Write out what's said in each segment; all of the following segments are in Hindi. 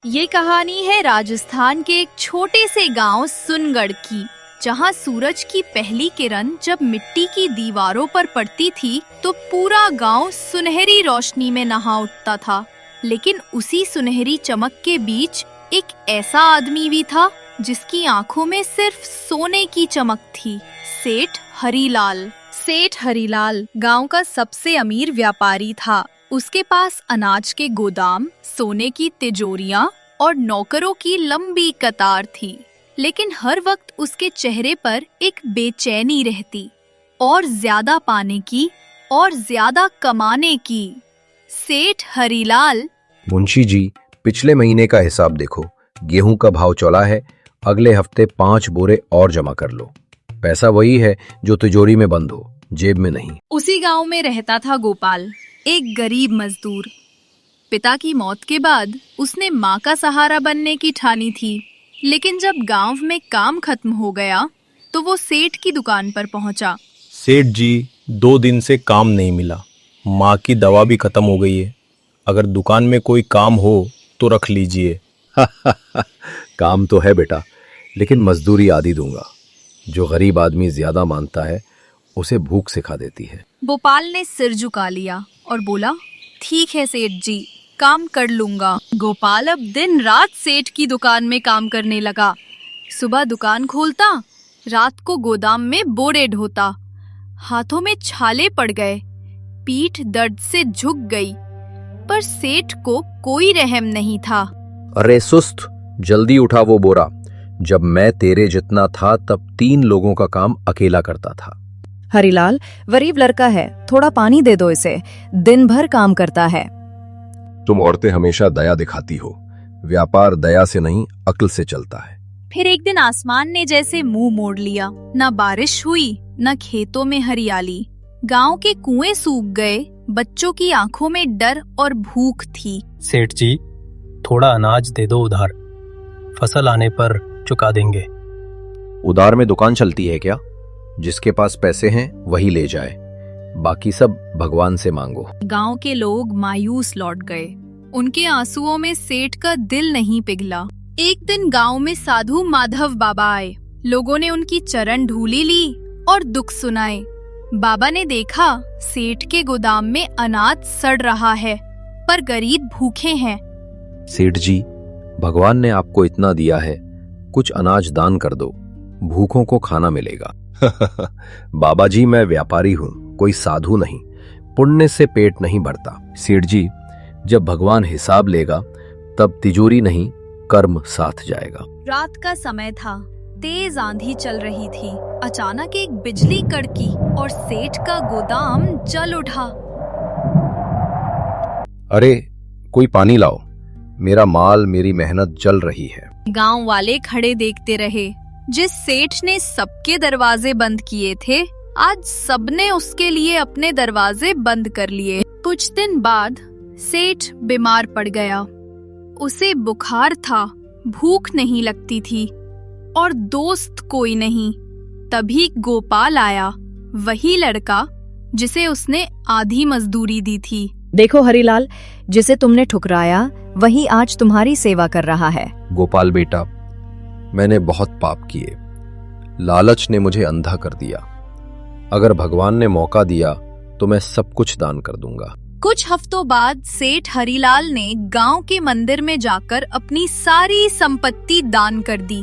ये कहानी है राजस्थान के एक छोटे से गांव सुनगढ़ की, जहां सूरज की पहली किरण जब मिट्टी की दीवारों पर पड़ती थी तो पूरा गांव सुनहरी रोशनी में नहा उठता था। लेकिन उसी सुनहरी चमक के बीच एक ऐसा आदमी भी था जिसकी आंखों में सिर्फ सोने की चमक थी। सेठ हरीलाल। सेठ हरीलाल गांव का सबसे अमीर व्यापारी था। उसके पास अनाज के गोदाम, सोने की तिजोरियां और नौकरों की लंबी कतार थी। लेकिन हर वक्त उसके चेहरे पर एक बेचैनी रहती, और ज्यादा पाने की और ज्यादा कमाने की। सेठ हरीलाल। मुंशी जी, पिछले महीने का हिसाब देखो। गेहूं का भाव चला है, अगले हफ्ते 5 बोरे और जमा कर लो। पैसा वही है जो तिजोरी में बंद हो, जेब में नहीं। उसी गांव में रहता था गोपाल, एक गरीब मजदूर। पिता की मौत के बाद उसने माँ का सहारा बनने की ठानी थी। लेकिन जब गांव में काम खत्म हो गया तो वो सेठ की दुकान पर पहुंचा। सेठ जी, 2 दिन से काम नहीं मिला। माँ की दवा भी खत्म हो गई है। अगर दुकान में कोई काम हो तो रख लीजिए। काम तो है बेटा, लेकिन मजदूरी आधी दूंगा। जो गरीब आदमी ज्यादा मानता है उसे भूख सिखा देती है। गोपाल ने सिर झुका लिया और बोला, ठीक है सेठ जी, काम कर लूंगा। गोपाल अब दिन रात सेठ की दुकान में काम करने लगा। सुबह दुकान खोलता, रात को गोदाम में बोरे ढोता। हाथों में छाले पड़ गए, पीठ दर्द से झुक गई, पर सेठ को कोई रहम नहीं था। अरे सुस्त, जल्दी उठा वो बोरा। जब मैं तेरे जितना था तब 3 लोगों का काम अकेला करता था। हरीलाल गरीब लड़का है, थोड़ा पानी दे दो इसे, दिन भर काम करता है। तुम औरतें हमेशा दया दिखाती हो। व्यापार दया से नहीं, अक्ल से चलता है। फिर एक दिन आसमान ने जैसे मुंह मोड़ लिया। न बारिश हुई, न खेतों में हरियाली। गांव के कुएं सूख गए, बच्चों की आंखों में डर और भूख थी। सेठ जी, थोड़ा अनाज दे दो उधार, फसल आने पर चुका देंगे। उधार में दुकान चलती है क्या? जिसके पास पैसे हैं वही ले जाए, बाकी सब भगवान से मांगो। गांव के लोग मायूस लौट गए। उनके आंसुओं में सेठ का दिल नहीं पिघला। एक दिन गांव में साधु माधव बाबा आए। लोगों ने उनकी चरण धूली ली और दुख सुनाए। बाबा ने देखा सेठ के गोदाम में अनाज सड़ रहा है, पर गरीब भूखे हैं। सेठ जी, भगवान ने आपको इतना दिया है, कुछ अनाज दान कर दो, भूखों को खाना मिलेगा। बाबा जी, मैं व्यापारी हूँ, कोई साधु नहीं। पुण्य से पेट नहीं भरता। सेठ जी, जब भगवान हिसाब लेगा तब तिजोरी नहीं, कर्म साथ जाएगा। रात का समय था, तेज आंधी चल रही थी। अचानक एक बिजली कड़की और सेठ का गोदाम जल उठा। अरे कोई पानी लाओ, मेरा माल, मेरी मेहनत जल रही है। गांव वाले खड़े देखते रहे। जिस सेठ ने सबके दरवाजे बंद किए थे, आज सबने उसके लिए अपने दरवाजे बंद कर लिए। कुछ दिन बाद सेठ बीमार पड़ गया। उसे बुखार था, भूख नहीं लगती थी और दोस्त कोई नहीं। तभी गोपाल आया, वही लड़का जिसे उसने आधी मजदूरी दी थी। देखो हरीलाल, जिसे तुमने ठुकराया वही आज तुम्हारी सेवा कर रहा है। गोपाल बेटा, मैंने बहुत पाप किए। लालच ने मुझे अंधा कर दिया। अगर भगवान ने मौका दिया तो मैं सब कुछ दान कर दूंगा। कुछ हफ्तों बाद सेठ हरीलाल ने गांव के मंदिर में जाकर अपनी सारी संपत्ति दान कर दी।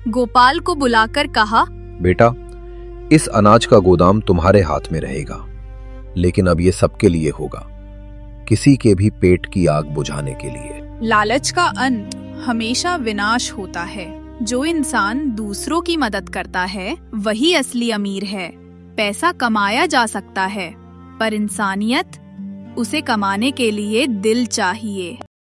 गोपाल को बुलाकर कहा, बेटा, इस अनाज का गोदाम तुम्हारे हाथ में रहेगा, लेकिन अब ये सबके लिए होगा, किसी के भी पेट की आग बुझाने के लिए। लालच का अंत हमेशा विनाश होता है। जो इंसान दूसरों की मदद करता है वही असली अमीर है। पैसा कमाया जा सकता है, पर इंसानियत, उसे कमाने के लिए दिल चाहिए।